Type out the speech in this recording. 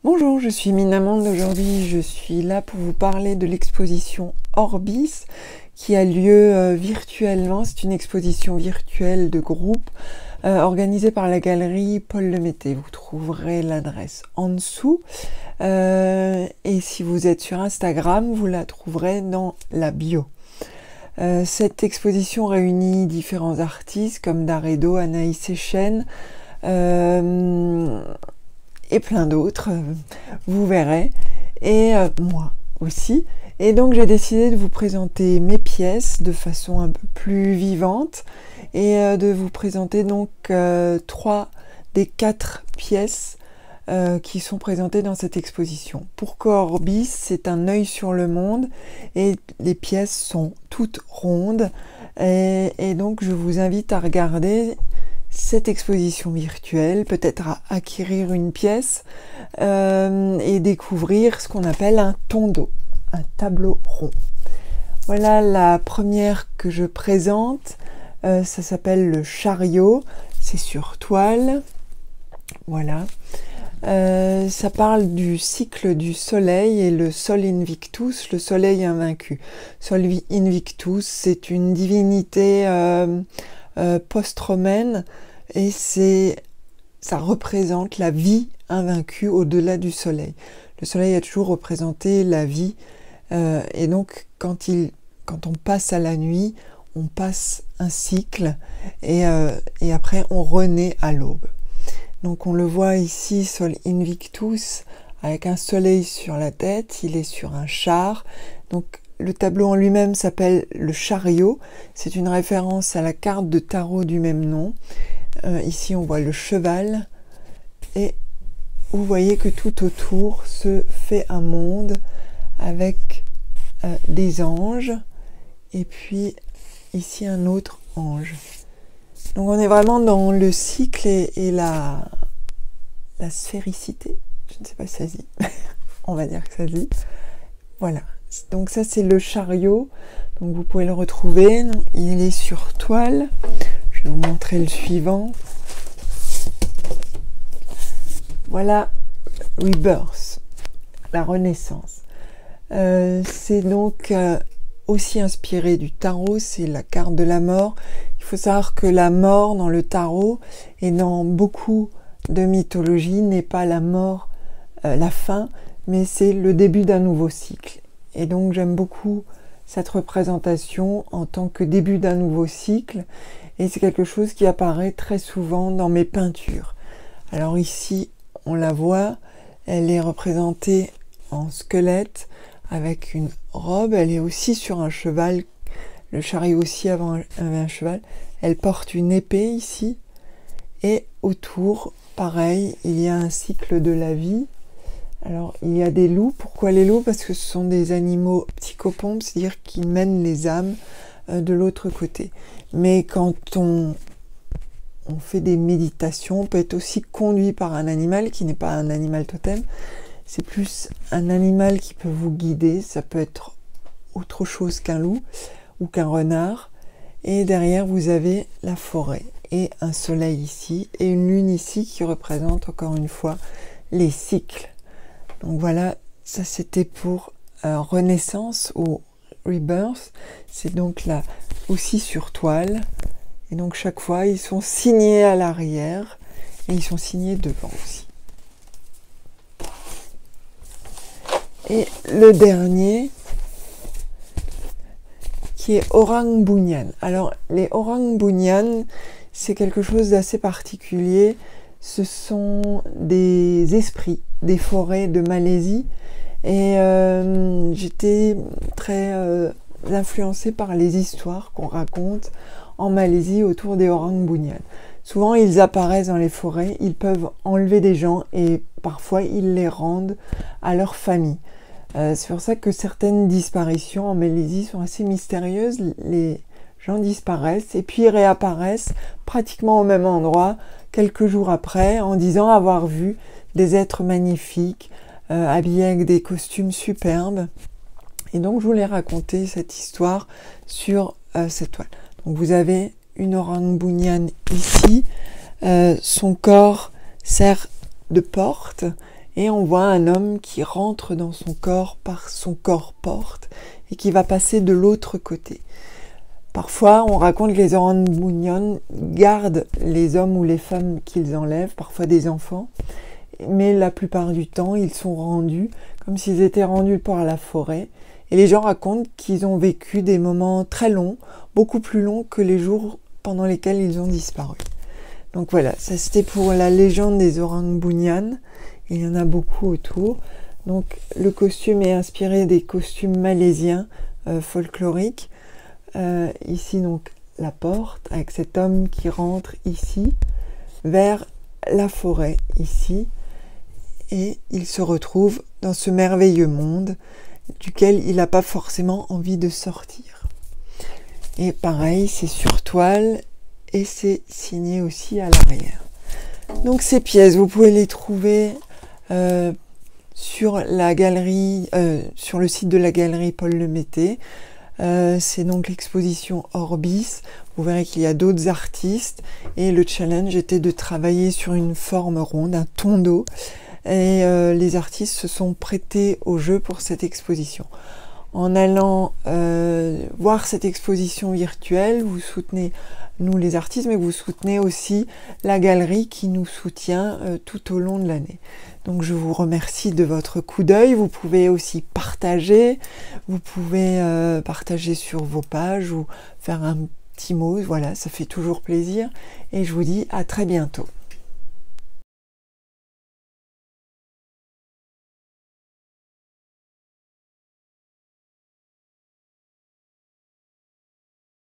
Bonjour, je suis Minamande. Aujourd'hui, je suis là pour vous parler de l'exposition Orbis qui a lieu virtuellement. C'est une exposition virtuelle de groupe organisée par la galerie Paul Lemété. Vous trouverez l'adresse en dessous. Et si vous êtes sur Instagram, vous la trouverez dans la bio. Cette exposition réunit différents artistes comme Daredo, Anaïs Echen, et plein d'autres, vous verrez, et moi aussi. Et donc j'ai décidé de vous présenter mes pièces de façon un peu plus vivante et de vous présenter donc 3 des 4 pièces qui sont présentées dans cette exposition. Pourquoi Orbis? C'est un œil sur le monde et les pièces sont toutes rondes et donc je vous invite à regarder cette exposition virtuelle, peut-être à acquérir une pièce et découvrir ce qu'on appelle un tondo, un tableau rond. Voilà la première que je présente, ça s'appelle le chariot, c'est sur toile, voilà. Ça parle du cycle du soleil et le Sol Invictus, le soleil invaincu. Sol Invictus, c'est une divinité post-romaine et ça représente la vie invaincue au-delà du soleil. Le soleil a toujours représenté la vie et donc quand on passe à la nuit, on passe un cycle et après on renaît à l'aube. Donc on le voit ici, Sol Invictus, avec un soleil sur la tête, il est sur un char. Donc le tableau en lui-même s'appelle le chariot, c'est une référence à la carte de tarot du même nom. Ici on voit le cheval et vous voyez que tout autour se fait un monde avec des anges et puis ici un autre ange. Donc on est vraiment dans le cycle et la sphéricité, je ne sais pas si ça se dit, on va dire que ça se dit. Voilà, donc ça c'est le chariot, donc vous pouvez le retrouver, il est sur toile. Je vais vous montrer le suivant. Voilà, Rebirth, la renaissance. C'est donc aussi inspiré du tarot, c'est la carte de la mort. Il faut savoir que la mort dans le tarot et dans beaucoup de mythologies n'est pas la mort, la fin, mais c'est le début d'un nouveau cycle. Et donc j'aime beaucoup cette représentation en tant que début d'un nouveau cycle et c'est quelque chose qui apparaît très souvent dans mes peintures. Alors ici on la voit, elle est représentée en squelette avec une robe, elle est aussi sur un cheval, le chariot aussi avait un cheval, elle porte une épée ici et autour pareil il y a un cycle de la vie. Alors, il y a des loups. Pourquoi les loups? Parce que ce sont des animaux psychopompes, c'est-à-dire qu'ils mènent les âmes de l'autre côté. Mais quand on fait des méditations, on peut être aussi conduit par un animal qui n'est pas un animal totem. C'est plus un animal qui peut vous guider. Ça peut être autre chose qu'un loup ou qu'un renard. Et derrière, vous avez la forêt et un soleil ici et une lune ici qui représente encore une fois les cycles. Donc voilà, ça c'était pour Renaissance ou Rebirth. C'est donc là aussi sur toile. Et donc chaque fois, ils sont signés à l'arrière et ils sont signés devant aussi. Et le dernier, qui est Orang Bunyan. Alors, les Orang Bunyan, c'est quelque chose d'assez particulier. Ce sont des esprits des forêts de Malaisie et j'étais très influencée par les histoires qu'on raconte en Malaisie autour des Orang Bunyan. Souvent ils apparaissent dans les forêts, ils peuvent enlever des gens et parfois ils les rendent à leur famille. C'est pour ça que certaines disparitions en Malaisie sont assez mystérieuses. Les gens disparaissent et puis réapparaissent pratiquement au même endroit quelques jours après en disant avoir vu des êtres magnifiques habillés avec des costumes superbes. Et donc je voulais raconter cette histoire sur cette toile. Donc vous avez une Orang Bunyan ici, son corps sert de porte Et on voit un homme qui rentre dans son corps par son corps-porte et qui va passer de l'autre côté. Parfois, on raconte que les Orang Bunyan gardent les hommes ou les femmes qu'ils enlèvent, parfois des enfants, mais la plupart du temps, ils sont rendus comme s'ils étaient rendus par la forêt. Et les gens racontent qu'ils ont vécu des moments très longs, beaucoup plus longs que les jours pendant lesquels ils ont disparu. Donc voilà, ça c'était pour la légende des Orang Bunyan. Il y en a beaucoup autour. Donc le costume est inspiré des costumes malaisiens folkloriques. Ici donc la porte avec cet homme qui rentre ici vers la forêt ici. Et il se retrouve dans ce merveilleux monde duquel il n'a pas forcément envie de sortir. Et pareil, c'est sur toile et c'est signé aussi à l'arrière. Donc ces pièces, vous pouvez les trouver sur la galerie, sur le site de la galerie Paul Lemété. C'est donc l'exposition Orbis. Vous verrez qu'il y a d'autres artistes et le challenge était de travailler sur une forme ronde, un tondo. Et les artistes se sont prêtés au jeu pour cette exposition. En allant voir cette exposition virtuelle, vous soutenez nous les artistes, mais vous soutenez aussi la galerie qui nous soutient tout au long de l'année. Donc je vous remercie de votre coup d'œil. Vous pouvez aussi partager, vous pouvez partager sur vos pages ou faire un petit mot, voilà, ça fait toujours plaisir. Et je vous dis à très bientôt.